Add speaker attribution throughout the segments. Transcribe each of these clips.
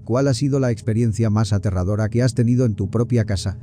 Speaker 1: ¿Cuál ha sido la experiencia más aterradora que has tenido en tu propia casa?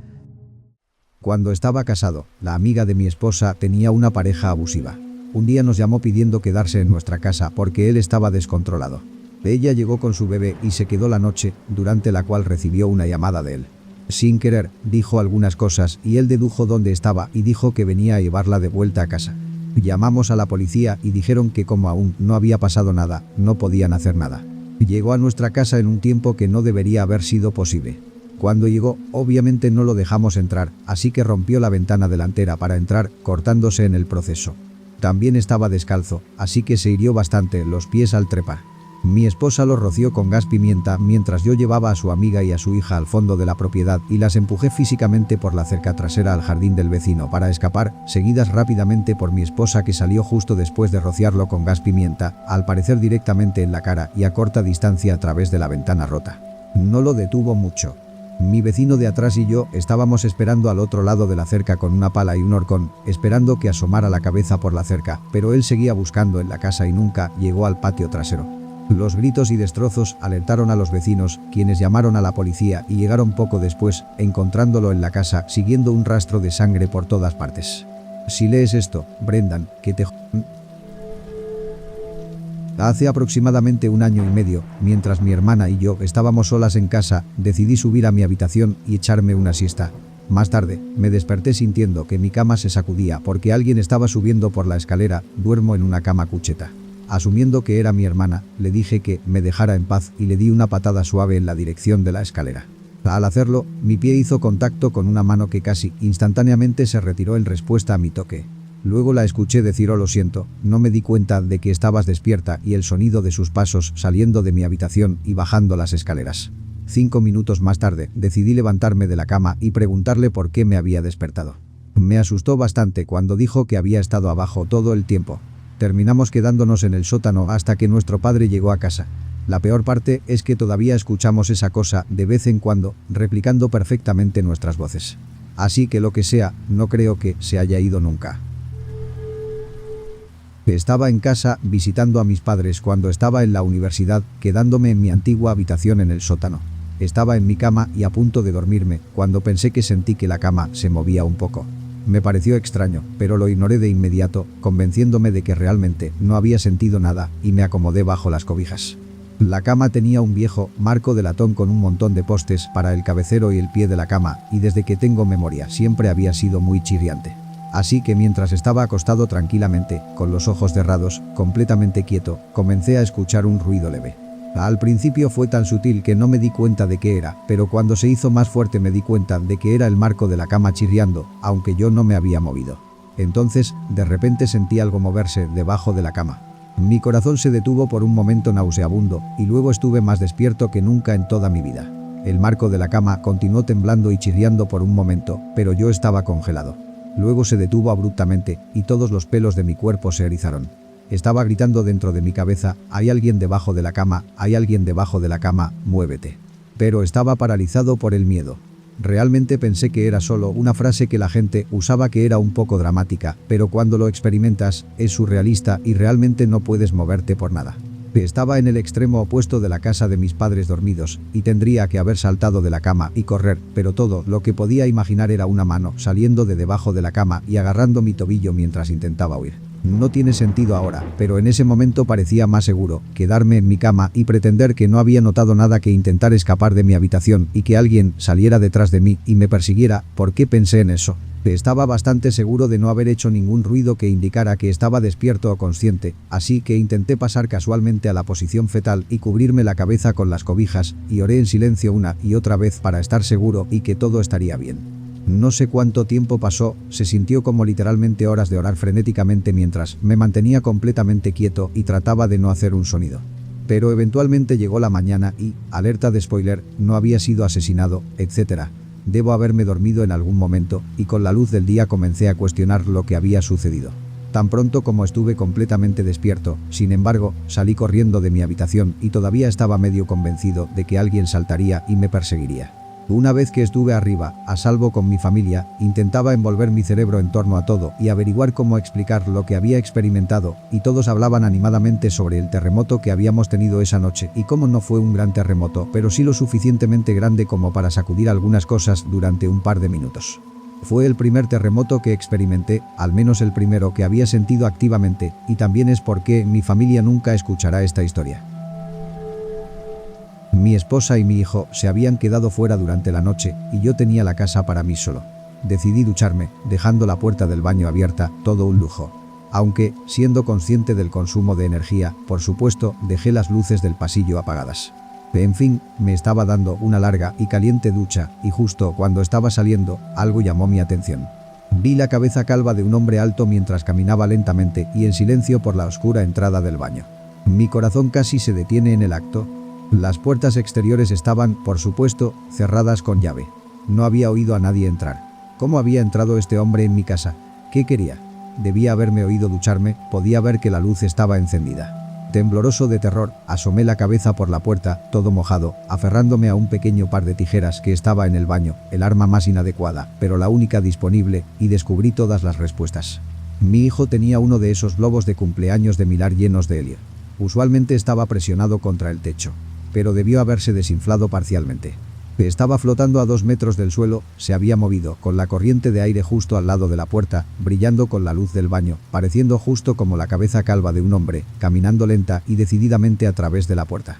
Speaker 1: Cuando estaba casado, la amiga de mi esposa tenía una pareja abusiva. Un día nos llamó pidiendo quedarse en nuestra casa porque él estaba descontrolado. Ella llegó con su bebé y se quedó la noche, durante la cual recibió una llamada de él. Sin querer, dijo algunas cosas y él dedujo dónde estaba y dijo que venía a llevarla de vuelta a casa. Llamamos a la policía y dijeron que como aún no había pasado nada, no podían hacer nada. Llegó a nuestra casa en un tiempo que no debería haber sido posible. Cuando llegó, obviamente no lo dejamos entrar, así que rompió la ventana delantera para entrar, cortándose en el proceso. También estaba descalzo, así que se hirió bastante los pies al trepar. Mi esposa lo roció con gas pimienta mientras yo llevaba a su amiga y a su hija al fondo de la propiedad y las empujé físicamente por la cerca trasera al jardín del vecino para escapar, seguidas rápidamente por mi esposa que salió justo después de rociarlo con gas pimienta, al parecer directamente en la cara y a corta distancia a través de la ventana rota. No lo detuvo mucho. Mi vecino de atrás y yo estábamos esperando al otro lado de la cerca con una pala y un horcón, esperando que asomara la cabeza por la cerca, pero él seguía buscando en la casa y nunca llegó al patio trasero. Los gritos y destrozos alertaron a los vecinos, quienes llamaron a la policía y llegaron poco después, encontrándolo en la casa siguiendo un rastro de sangre por todas partes. Si lees esto, Brendan, que te Hace aproximadamente 1 año y medio, mientras mi hermana y yo estábamos solas en casa, decidí subir a mi habitación y echarme una siesta. Más tarde, me desperté sintiendo que mi cama se sacudía porque alguien estaba subiendo por la escalera. Duermo en una cama cucheta. Asumiendo que era mi hermana, le dije que me dejara en paz y le di una patada suave en la dirección de la escalera. Al hacerlo, mi pie hizo contacto con una mano que casi instantáneamente se retiró en respuesta a mi toque. Luego la escuché decir: "Oh, lo siento, no me di cuenta de que estabas despierta", y el sonido de sus pasos saliendo de mi habitación y bajando las escaleras. 5 minutos más tarde, decidí levantarme de la cama y preguntarle por qué me había despertado. Me asustó bastante cuando dijo que había estado abajo todo el tiempo. Terminamos quedándonos en el sótano hasta que nuestro padre llegó a casa. La peor parte es que todavía escuchamos esa cosa de vez en cuando, replicando perfectamente nuestras voces. Así que lo que sea, no creo que se haya ido nunca. Estaba en casa visitando a mis padres cuando estaba en la universidad, quedándome en mi antigua habitación en el sótano. Estaba en mi cama y a punto de dormirme, cuando pensé que sentí que la cama se movía un poco. Me pareció extraño, pero lo ignoré de inmediato, convenciéndome de que realmente no había sentido nada, y me acomodé bajo las cobijas. La cama tenía un viejo marco de latón con un montón de postes para el cabecero y el pie de la cama, y desde que tengo memoria siempre había sido muy chirriante. Así que mientras estaba acostado tranquilamente, con los ojos cerrados, completamente quieto, comencé a escuchar un ruido leve. Al principio fue tan sutil que no me di cuenta de qué era, pero cuando se hizo más fuerte me di cuenta de que era el marco de la cama chirriando, aunque yo no me había movido. Entonces, de repente sentí algo moverse debajo de la cama. Mi corazón se detuvo por un momento nauseabundo, y luego estuve más despierto que nunca en toda mi vida. El marco de la cama continuó temblando y chirriando por un momento, pero yo estaba congelado. Luego se detuvo abruptamente, y todos los pelos de mi cuerpo se erizaron. Estaba gritando dentro de mi cabeza: "Hay alguien debajo de la cama, hay alguien debajo de la cama, muévete". Pero estaba paralizado por el miedo. Realmente pensé que era solo una frase que la gente usaba, que era un poco dramática, pero cuando lo experimentas, es surrealista y realmente no puedes moverte por nada. Estaba en el extremo opuesto de la casa de mis padres dormidos, y tendría que haber saltado de la cama y correr, pero todo lo que podía imaginar era una mano saliendo de debajo de la cama y agarrando mi tobillo mientras intentaba huir. No tiene sentido ahora, pero en ese momento parecía más seguro quedarme en mi cama y pretender que no había notado nada que intentar escapar de mi habitación y que alguien saliera detrás de mí y me persiguiera. ¿Por qué pensé en eso? Estaba bastante seguro de no haber hecho ningún ruido que indicara que estaba despierto o consciente, así que intenté pasar casualmente a la posición fetal y cubrirme la cabeza con las cobijas, y oré en silencio una y otra vez para estar seguro y que todo estaría bien. No sé cuánto tiempo pasó, se sintió como literalmente horas de orar frenéticamente mientras me mantenía completamente quieto y trataba de no hacer un sonido. Pero eventualmente llegó la mañana y, alerta de spoiler, no había sido asesinado, etc. Debo haberme dormido en algún momento, y con la luz del día comencé a cuestionar lo que había sucedido. Tan pronto como estuve completamente despierto, sin embargo, salí corriendo de mi habitación y todavía estaba medio convencido de que alguien saltaría y me perseguiría. Una vez que estuve arriba, a salvo con mi familia, intentaba envolver mi cerebro en torno a todo y averiguar cómo explicar lo que había experimentado, y todos hablaban animadamente sobre el terremoto que habíamos tenido esa noche y cómo no fue un gran terremoto, pero sí lo suficientemente grande como para sacudir algunas cosas durante un par de minutos. Fue el primer terremoto que experimenté, al menos el primero que había sentido activamente, y también es porque mi familia nunca escuchará esta historia. Mi esposa y mi hijo se habían quedado fuera durante la noche y yo tenía la casa para mí solo. Decidí ducharme, dejando la puerta del baño abierta, todo un lujo. Aunque, siendo consciente del consumo de energía, por supuesto, dejé las luces del pasillo apagadas. En fin, me estaba dando una larga y caliente ducha, y justo cuando estaba saliendo, algo llamó mi atención. Vi la cabeza calva de un hombre alto mientras caminaba lentamente y en silencio por la oscura entrada del baño. Mi corazón casi se detiene en el acto. Las puertas exteriores estaban, por supuesto, cerradas con llave. No había oído a nadie entrar. ¿Cómo había entrado este hombre en mi casa? ¿Qué quería? Debía haberme oído ducharme, podía ver que la luz estaba encendida. Tembloroso de terror, asomé la cabeza por la puerta, todo mojado, aferrándome a un pequeño par de tijeras que estaba en el baño, el arma más inadecuada, pero la única disponible, y descubrí todas las respuestas. Mi hijo tenía uno de esos globos de cumpleaños de Millar llenos de helio. Usualmente estaba presionado contra el techo, pero debió haberse desinflado parcialmente. Estaba flotando a 2 metros del suelo, se había movido, con la corriente de aire justo al lado de la puerta, brillando con la luz del baño, pareciendo justo como la cabeza calva de un hombre, caminando lenta y decididamente a través de la puerta.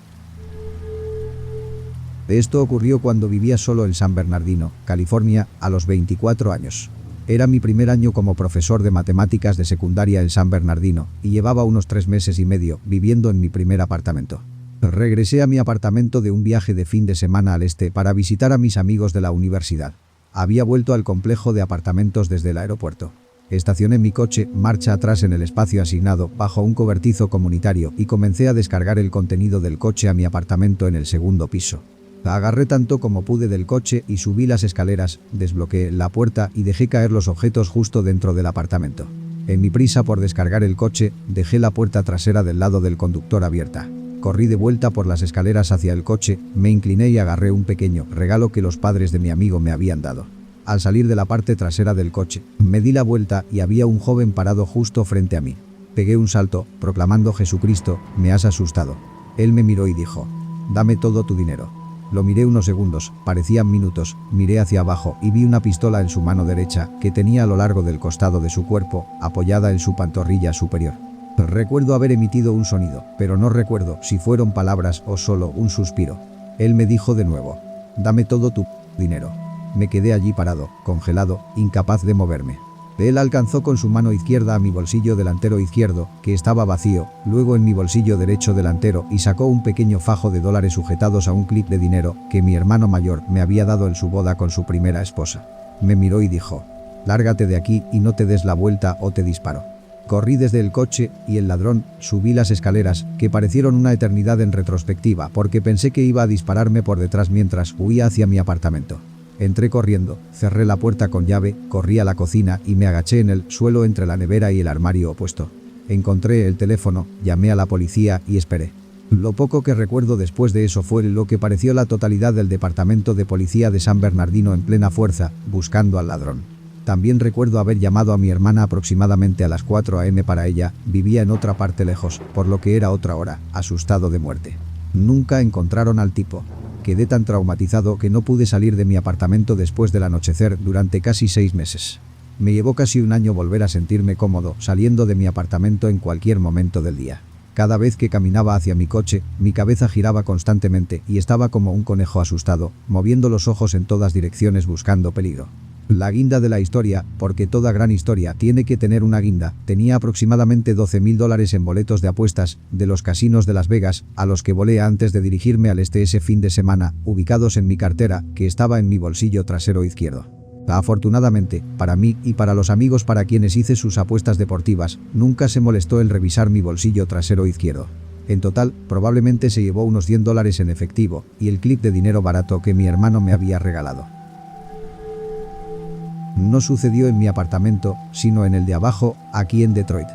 Speaker 1: Esto ocurrió cuando vivía solo en San Bernardino, California, a los 24 años. Era mi primer año como profesor de matemáticas de secundaria en San Bernardino, y llevaba unos 3 meses y medio viviendo en mi primer apartamento. Regresé a mi apartamento de un viaje de fin de semana al este para visitar a mis amigos de la universidad. Había vuelto al complejo de apartamentos desde el aeropuerto. Estacioné mi coche, marcha atrás en el espacio asignado, bajo un cobertizo comunitario y comencé a descargar el contenido del coche a mi apartamento en el segundo piso. Agarré tanto como pude del coche y subí las escaleras, desbloqueé la puerta y dejé caer los objetos justo dentro del apartamento. En mi prisa por descargar el coche, dejé la puerta trasera del lado del conductor abierta. Corrí de vuelta por las escaleras hacia el coche, me incliné y agarré un pequeño regalo que los padres de mi amigo me habían dado. Al salir de la parte trasera del coche, me di la vuelta y había un joven parado justo frente a mí. Pegué un salto, proclamando: «Jesucristo, me has asustado». Él me miró y dijo: «Dame todo tu dinero». Lo miré unos segundos, parecían minutos, miré hacia abajo y vi una pistola en su mano derecha, que tenía a lo largo del costado de su cuerpo, apoyada en su pantorrilla superior. Recuerdo haber emitido un sonido, pero no recuerdo si fueron palabras o solo un suspiro. Él me dijo de nuevo: «Dame todo tu dinero». Me quedé allí parado, congelado, incapaz de moverme. Él alcanzó con su mano izquierda a mi bolsillo delantero izquierdo, que estaba vacío, luego en mi bolsillo derecho delantero y sacó un pequeño fajo de dólares sujetados a un clip de dinero que mi hermano mayor me había dado en su boda con su primera esposa. Me miró y dijo: «Lárgate de aquí y no te des la vuelta o te disparo». Corrí desde el coche y el ladrón, subí las escaleras, que parecieron una eternidad en retrospectiva porque pensé que iba a dispararme por detrás mientras huía hacia mi apartamento. Entré corriendo, cerré la puerta con llave, corrí a la cocina y me agaché en el suelo entre la nevera y el armario opuesto. Encontré el teléfono, llamé a la policía y esperé. Lo poco que recuerdo después de eso fue lo que pareció la totalidad del departamento de policía de San Bernardino en plena fuerza, buscando al ladrón. También recuerdo haber llamado a mi hermana aproximadamente a las 4 a.m. para ella, vivía en otra parte lejos, por lo que era otra hora, asustado de muerte. Nunca encontraron al tipo. Quedé tan traumatizado que no pude salir de mi apartamento después del anochecer durante casi 6 meses. Me llevó casi un año volver a sentirme cómodo saliendo de mi apartamento en cualquier momento del día. Cada vez que caminaba hacia mi coche, mi cabeza giraba constantemente y estaba como un conejo asustado, moviendo los ojos en todas direcciones buscando peligro. La guinda de la historia, porque toda gran historia tiene que tener una guinda, tenía aproximadamente $12,000 en boletos de apuestas de los casinos de Las Vegas, a los que volé antes de dirigirme al este ese fin de semana, ubicados en mi cartera, que estaba en mi bolsillo trasero izquierdo. Afortunadamente, para mí y para los amigos para quienes hice sus apuestas deportivas, nunca se molestó el revisar mi bolsillo trasero izquierdo. En total, probablemente se llevó unos $100 en efectivo, y el clip de dinero barato que mi hermano me había regalado. No sucedió en mi apartamento, sino en el de abajo, aquí en Detroit.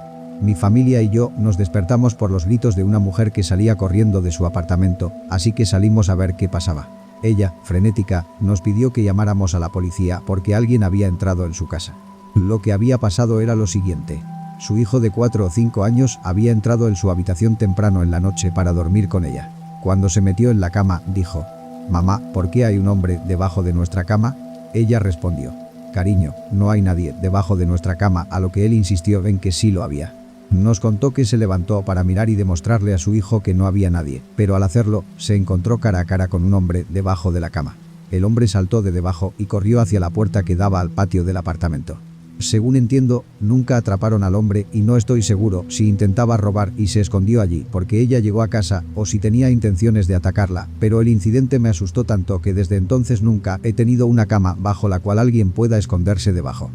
Speaker 1: Mi familia y yo nos despertamos por los gritos de una mujer que salía corriendo de su apartamento, así que salimos a ver qué pasaba. Ella, frenética, nos pidió que llamáramos a la policía porque alguien había entrado en su casa. Lo que había pasado era lo siguiente. Su hijo de 4 o 5 años había entrado en su habitación temprano en la noche para dormir con ella. Cuando se metió en la cama, dijo: «Mamá, ¿por qué hay un hombre debajo de nuestra cama?». Ella respondió: «Cariño, no hay nadie debajo de nuestra cama», a lo que él insistió en que sí lo había. Nos contó que se levantó para mirar y demostrarle a su hijo que no había nadie, pero al hacerlo, se encontró cara a cara con un hombre debajo de la cama. El hombre saltó de debajo y corrió hacia la puerta que daba al patio del apartamento. Según entiendo, nunca atraparon al hombre y no estoy seguro si intentaba robar y se escondió allí porque ella llegó a casa o si tenía intenciones de atacarla, pero el incidente me asustó tanto que desde entonces nunca he tenido una cama bajo la cual alguien pueda esconderse debajo.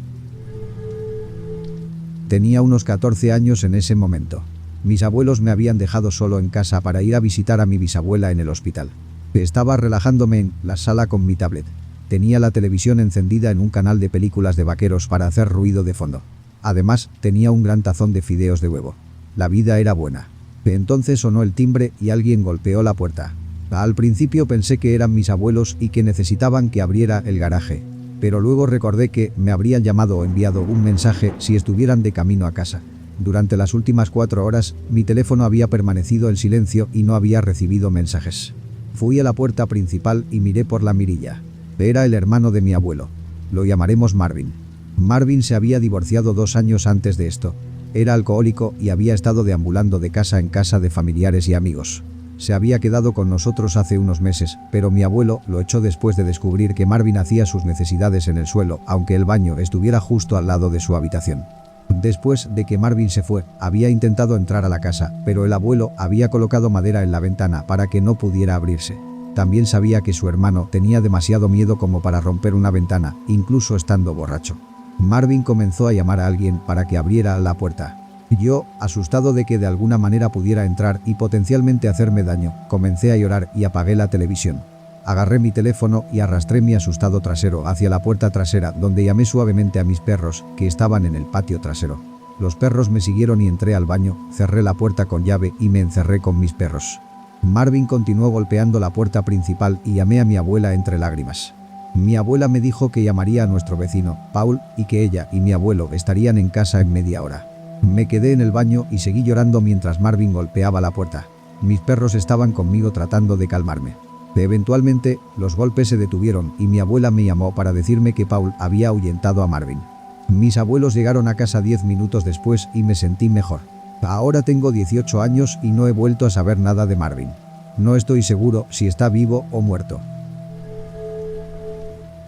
Speaker 1: Tenía unos 14 años en ese momento. Mis abuelos me habían dejado solo en casa para ir a visitar a mi bisabuela en el hospital. Estaba relajándome en la sala con mi tablet. Tenía la televisión encendida en un canal de películas de vaqueros para hacer ruido de fondo. Además, tenía un gran tazón de fideos de huevo. La vida era buena. Entonces sonó el timbre y alguien golpeó la puerta. Al principio pensé que eran mis abuelos y que necesitaban que abriera el garaje. Pero luego recordé que me habrían llamado o enviado un mensaje si estuvieran de camino a casa. Durante las últimas 4 horas, mi teléfono había permanecido en silencio y no había recibido mensajes. Fui a la puerta principal y miré por la mirilla. Era el hermano de mi abuelo. Lo llamaremos Marvin. Marvin se había divorciado 2 años antes de esto. Era alcohólico y había estado deambulando de casa en casa de familiares y amigos. Se había quedado con nosotros hace unos meses, pero mi abuelo lo echó después de descubrir que Marvin hacía sus necesidades en el suelo, aunque el baño estuviera justo al lado de su habitación. Después de que Marvin se fue, había intentado entrar a la casa, pero el abuelo había colocado madera en la ventana para que no pudiera abrirse. También sabía que su hermano tenía demasiado miedo como para romper una ventana, incluso estando borracho. Marvin comenzó a llamar a alguien para que abriera la puerta. Yo, asustado de que de alguna manera pudiera entrar y potencialmente hacerme daño, comencé a llorar y apagué la televisión. Agarré mi teléfono y arrastré mi asustado trasero hacia la puerta trasera, donde llamé suavemente a mis perros, que estaban en el patio trasero. Los perros me siguieron y entré al baño, cerré la puerta con llave y me encerré con mis perros. Marvin continuó golpeando la puerta principal y llamé a mi abuela entre lágrimas. Mi abuela me dijo que llamaría a nuestro vecino, Paul, y que ella y mi abuelo estarían en casa en media hora. Me quedé en el baño y seguí llorando mientras Marvin golpeaba la puerta. Mis perros estaban conmigo tratando de calmarme. Eventualmente, los golpes se detuvieron y mi abuela me llamó para decirme que Paul había ahuyentado a Marvin. Mis abuelos llegaron a casa 10 minutos después y me sentí mejor. Ahora tengo 18 años y no he vuelto a saber nada de Marvin. No estoy seguro si está vivo o muerto.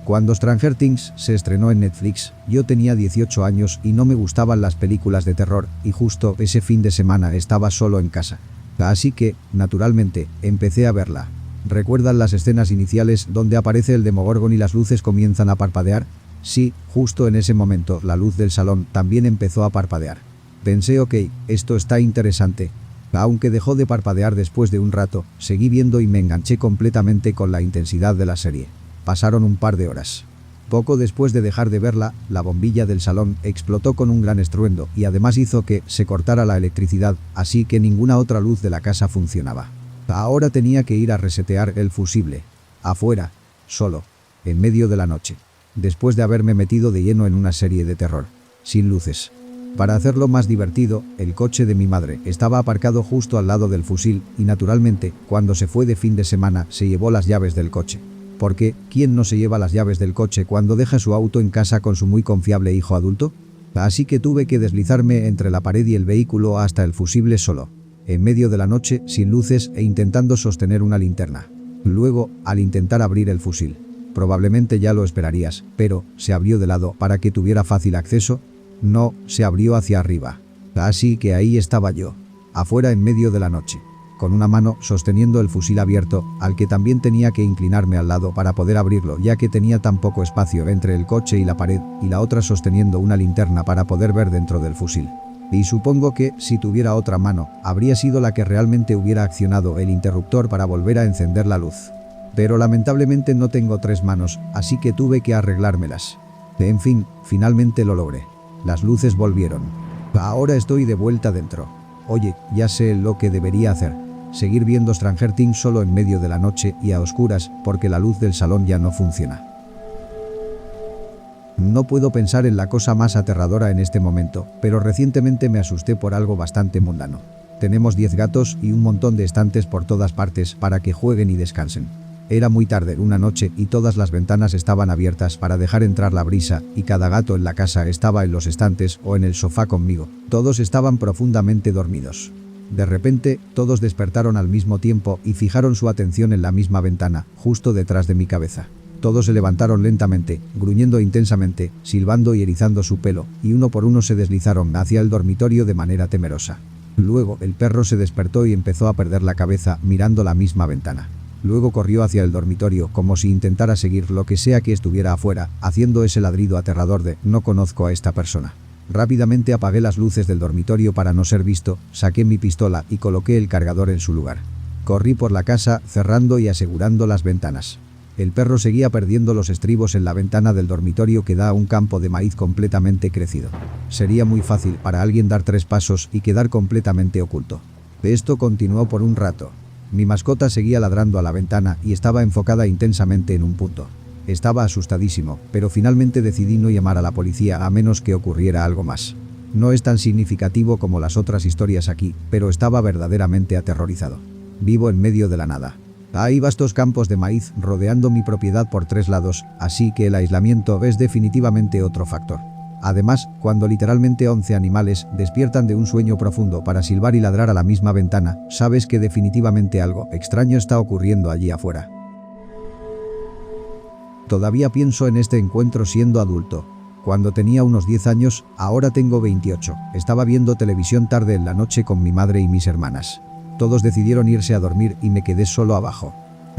Speaker 1: Cuando Stranger Things se estrenó en Netflix, yo tenía 18 años y no me gustaban las películas de terror, y justo ese fin de semana estaba solo en casa. Así que, naturalmente, empecé a verla. ¿Recuerdan las escenas iniciales donde aparece el Demogorgon y las luces comienzan a parpadear? Sí, justo en ese momento la luz del salón también empezó a parpadear. Pensé, ok, esto está interesante. Aunque dejó de parpadear después de un rato, seguí viendo y me enganché completamente con la intensidad de la serie. Pasaron un par de horas. Poco después de dejar de verla, la bombilla del salón explotó con un gran estruendo y además hizo que se cortara la electricidad, así que ninguna otra luz de la casa funcionaba. Ahora tenía que ir a resetear el fusible. Afuera, solo, en medio de la noche. Después de haberme metido de lleno en una serie de terror. Sin luces. Para hacerlo más divertido, el coche de mi madre estaba aparcado justo al lado del fusil y naturalmente, cuando se fue de fin de semana, se llevó las llaves del coche. Porque, ¿quién no se lleva las llaves del coche cuando deja su auto en casa con su muy confiable hijo adulto? Así que tuve que deslizarme entre la pared y el vehículo hasta el fusible solo. En medio de la noche, sin luces e intentando sostener una linterna. Luego, al intentar abrir el fusil. Probablemente ya lo esperarías, pero, ¿se abrió de lado para que tuviera fácil acceso? No, se abrió hacia arriba. Así que ahí estaba yo. Afuera en medio de la noche. Con una mano sosteniendo el fusil abierto, al que también tenía que inclinarme al lado para poder abrirlo ya que tenía tan poco espacio entre el coche y la pared, y la otra sosteniendo una linterna para poder ver dentro del fusil. Y supongo que, si tuviera otra mano, habría sido la que realmente hubiera accionado el interruptor para volver a encender la luz. Pero lamentablemente no tengo 3 manos, así que tuve que arreglármelas. En fin, finalmente lo logré. Las luces volvieron. Ahora estoy de vuelta dentro. Oye, ya sé lo que debería hacer. Seguir viendo Stranger Things solo en medio de la noche y a oscuras porque la luz del salón ya no funciona. No puedo pensar en la cosa más aterradora en este momento, pero recientemente me asusté por algo bastante mundano. Tenemos 10 gatos y un montón de estantes por todas partes para que jueguen y descansen. Era muy tarde una noche y todas las ventanas estaban abiertas para dejar entrar la brisa y cada gato en la casa estaba en los estantes o en el sofá conmigo. Todos estaban profundamente dormidos. De repente, todos despertaron al mismo tiempo y fijaron su atención en la misma ventana, justo detrás de mi cabeza. Todos se levantaron lentamente, gruñendo intensamente, silbando y erizando su pelo, y uno por uno se deslizaron hacia el dormitorio de manera temerosa. Luego, el perro se despertó y empezó a perder la cabeza mirando la misma ventana. Luego corrió hacia el dormitorio como si intentara seguir lo que sea que estuviera afuera, haciendo ese ladrido aterrador de «no conozco a esta persona». Rápidamente apagué las luces del dormitorio para no ser visto, saqué mi pistola y coloqué el cargador en su lugar. Corrí por la casa, cerrando y asegurando las ventanas. El perro seguía perdiendo los estribos en la ventana del dormitorio que da a un campo de maíz completamente crecido. Sería muy fácil para alguien dar 3 pasos y quedar completamente oculto. Esto continuó por un rato. Mi mascota seguía ladrando a la ventana y estaba enfocada intensamente en un punto. Estaba asustadísimo, pero finalmente decidí no llamar a la policía a menos que ocurriera algo más. No es tan significativo como las otras historias aquí, pero estaba verdaderamente aterrorizado. Vivo en medio de la nada. Hay vastos campos de maíz rodeando mi propiedad por 3 lados, así que el aislamiento es definitivamente otro factor. Además, cuando literalmente 11 animales despiertan de un sueño profundo para silbar y ladrar a la misma ventana, sabes que definitivamente algo extraño está ocurriendo allí afuera. Todavía pienso en este encuentro siendo adulto. Cuando tenía unos 10 años, ahora tengo 28, estaba viendo televisión tarde en la noche con mi madre y mis hermanas. Todos decidieron irse a dormir y me quedé solo abajo.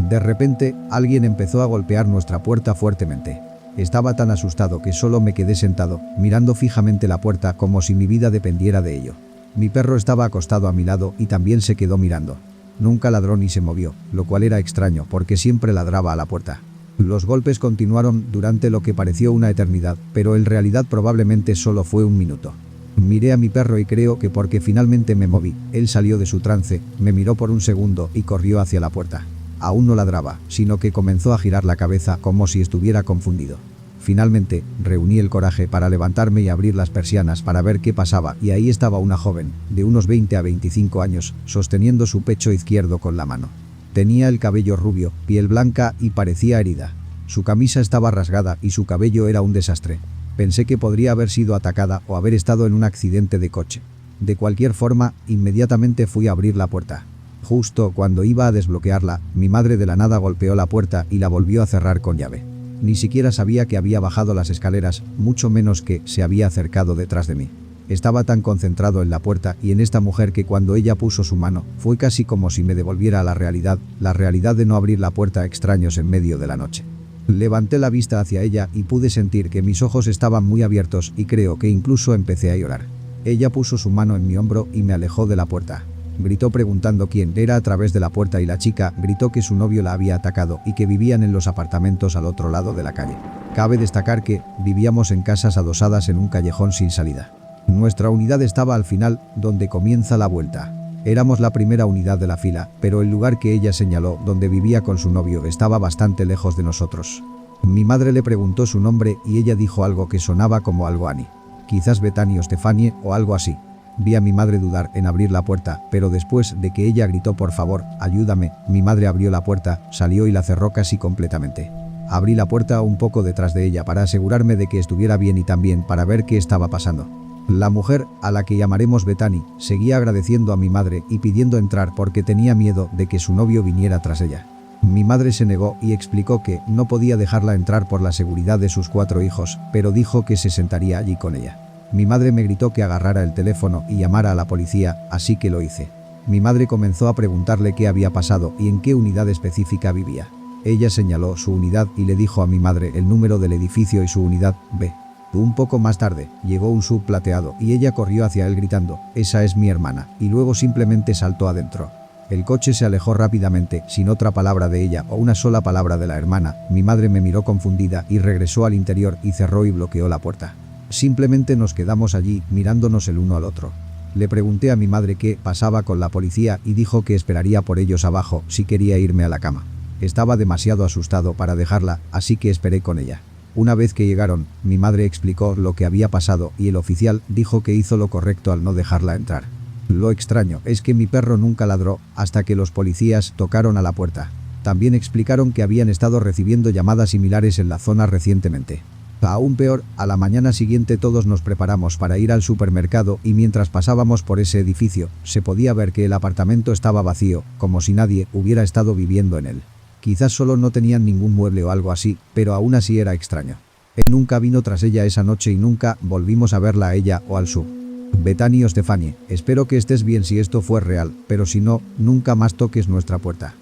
Speaker 1: De repente, alguien empezó a golpear nuestra puerta fuertemente. Estaba tan asustado que solo me quedé sentado, mirando fijamente la puerta como si mi vida dependiera de ello. Mi perro estaba acostado a mi lado y también se quedó mirando. Nunca ladró ni se movió, lo cual era extraño porque siempre ladraba a la puerta. Los golpes continuaron durante lo que pareció una eternidad, pero en realidad probablemente solo fue un minuto. Miré a mi perro y creo que porque finalmente me moví, él salió de su trance, me miró por un segundo y corrió hacia la puerta. Aún no ladraba, sino que comenzó a girar la cabeza como si estuviera confundido. Finalmente, reuní el coraje para levantarme y abrir las persianas para ver qué pasaba y ahí estaba una joven, de unos 20 a 25 años, sosteniendo su pecho izquierdo con la mano. Tenía el cabello rubio, piel blanca y parecía herida. Su camisa estaba rasgada y su cabello era un desastre. Pensé que podría haber sido atacada o haber estado en un accidente de coche. De cualquier forma, inmediatamente fui a abrir la puerta. Justo cuando iba a desbloquearla, mi madre de la nada golpeó la puerta y la volvió a cerrar con llave. Ni siquiera sabía que había bajado las escaleras, mucho menos que se había acercado detrás de mí. Estaba tan concentrado en la puerta y en esta mujer que cuando ella puso su mano, fue casi como si me devolviera a la realidad de no abrir la puerta a extraños en medio de la noche. Levanté la vista hacia ella y pude sentir que mis ojos estaban muy abiertos y creo que incluso empecé a llorar. Ella puso su mano en mi hombro y me alejó de la puerta. Gritó preguntando quién era a través de la puerta y la chica gritó que su novio la había atacado y que vivían en los apartamentos al otro lado de la calle. Cabe destacar que vivíamos en casas adosadas en un callejón sin salida. Nuestra unidad estaba al final, donde comienza la vuelta. Éramos la primera unidad de la fila, pero el lugar que ella señaló, donde vivía con su novio, estaba bastante lejos de nosotros. Mi madre le preguntó su nombre y ella dijo algo que sonaba como algo Annie. Quizás Bethany o Stephanie o algo así. Vi a mi madre dudar en abrir la puerta, pero después de que ella gritó por favor, ayúdame, mi madre abrió la puerta, salió y la cerró casi completamente. Abrí la puerta un poco detrás de ella para asegurarme de que estuviera bien y también para ver qué estaba pasando. La mujer, a la que llamaremos Bethany, seguía agradeciendo a mi madre y pidiendo entrar porque tenía miedo de que su novio viniera tras ella. Mi madre se negó y explicó que no podía dejarla entrar por la seguridad de sus 4 hijos, pero dijo que se sentaría allí con ella. Mi madre me gritó que agarrara el teléfono y llamara a la policía, así que lo hice. Mi madre comenzó a preguntarle qué había pasado y en qué unidad específica vivía. Ella señaló su unidad y le dijo a mi madre el número del edificio y su unidad, B. Un poco más tarde, llegó un SUV plateado y ella corrió hacia él gritando, «Esa es mi hermana», y luego simplemente saltó adentro. El coche se alejó rápidamente, sin otra palabra de ella o una sola palabra de la hermana. Mi madre me miró confundida y regresó al interior y cerró y bloqueó la puerta. Simplemente nos quedamos allí, mirándonos el uno al otro. Le pregunté a mi madre qué pasaba con la policía y dijo que esperaría por ellos abajo si quería irme a la cama. Estaba demasiado asustado para dejarla, así que esperé con ella. Una vez que llegaron, mi madre explicó lo que había pasado y el oficial dijo que hizo lo correcto al no dejarla entrar. Lo extraño es que mi perro nunca ladró hasta que los policías tocaron a la puerta. También explicaron que habían estado recibiendo llamadas similares en la zona recientemente. Aún peor, a la mañana siguiente todos nos preparamos para ir al supermercado y mientras pasábamos por ese edificio, se podía ver que el apartamento estaba vacío, como si nadie hubiera estado viviendo en él. Quizás solo no tenían ningún mueble o algo así, pero aún así era extraño. Él nunca vino tras ella esa noche y nunca volvimos a verla a ella o al sub. Bethany o Stephanie, espero que estés bien si esto fue real, pero si no, nunca más toques nuestra puerta.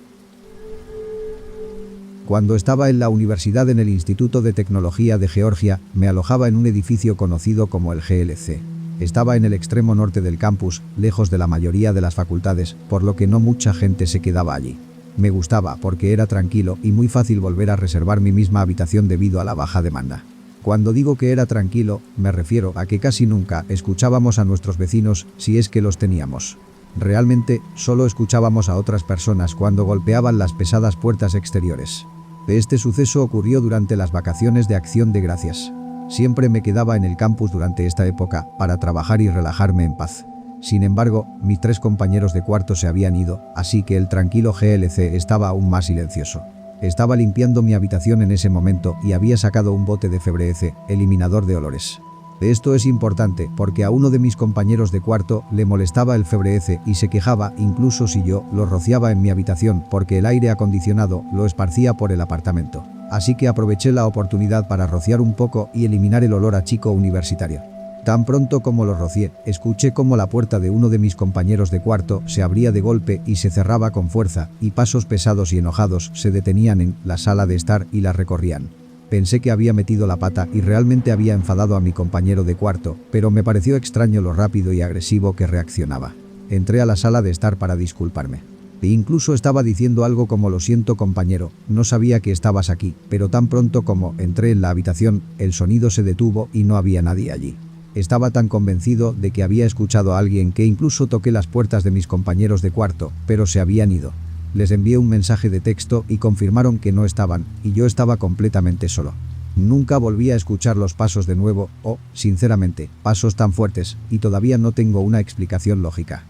Speaker 1: Cuando estaba en la universidad en el Instituto de Tecnología de Georgia, me alojaba en un edificio conocido como el GLC. Estaba en el extremo norte del campus, lejos de la mayoría de las facultades, por lo que no mucha gente se quedaba allí. Me gustaba porque era tranquilo y muy fácil volver a reservar mi misma habitación debido a la baja demanda. Cuando digo que era tranquilo, me refiero a que casi nunca escuchábamos a nuestros vecinos si es que los teníamos. Realmente, solo escuchábamos a otras personas cuando golpeaban las pesadas puertas exteriores. Este suceso ocurrió durante las vacaciones de Acción de Gracias. Siempre me quedaba en el campus durante esta época para trabajar y relajarme en paz. Sin embargo, mis 3 compañeros de cuarto se habían ido, así que el tranquilo GLC estaba aún más silencioso. Estaba limpiando mi habitación en ese momento y había sacado un bote de Febreze, eliminador de olores. Esto es importante porque a uno de mis compañeros de cuarto le molestaba el Febreze y se quejaba incluso si yo lo rociaba en mi habitación porque el aire acondicionado lo esparcía por el apartamento. Así que aproveché la oportunidad para rociar un poco y eliminar el olor a chico universitario. Tan pronto como lo rocié, escuché cómo la puerta de uno de mis compañeros de cuarto se abría de golpe y se cerraba con fuerza, y pasos pesados y enojados se detenían en la sala de estar y la recorrían. Pensé que había metido la pata y realmente había enfadado a mi compañero de cuarto, pero me pareció extraño lo rápido y agresivo que reaccionaba. Entré a la sala de estar para disculparme. E incluso estaba diciendo algo como lo siento compañero, no sabía que estabas aquí, pero tan pronto como entré en la habitación, el sonido se detuvo y no había nadie allí. Estaba tan convencido de que había escuchado a alguien que incluso toqué las puertas de mis compañeros de cuarto, pero se habían ido. Les envié un mensaje de texto y confirmaron que no estaban, y yo estaba completamente solo. Nunca volví a escuchar los pasos de nuevo, sinceramente, pasos tan fuertes, y todavía no tengo una explicación lógica.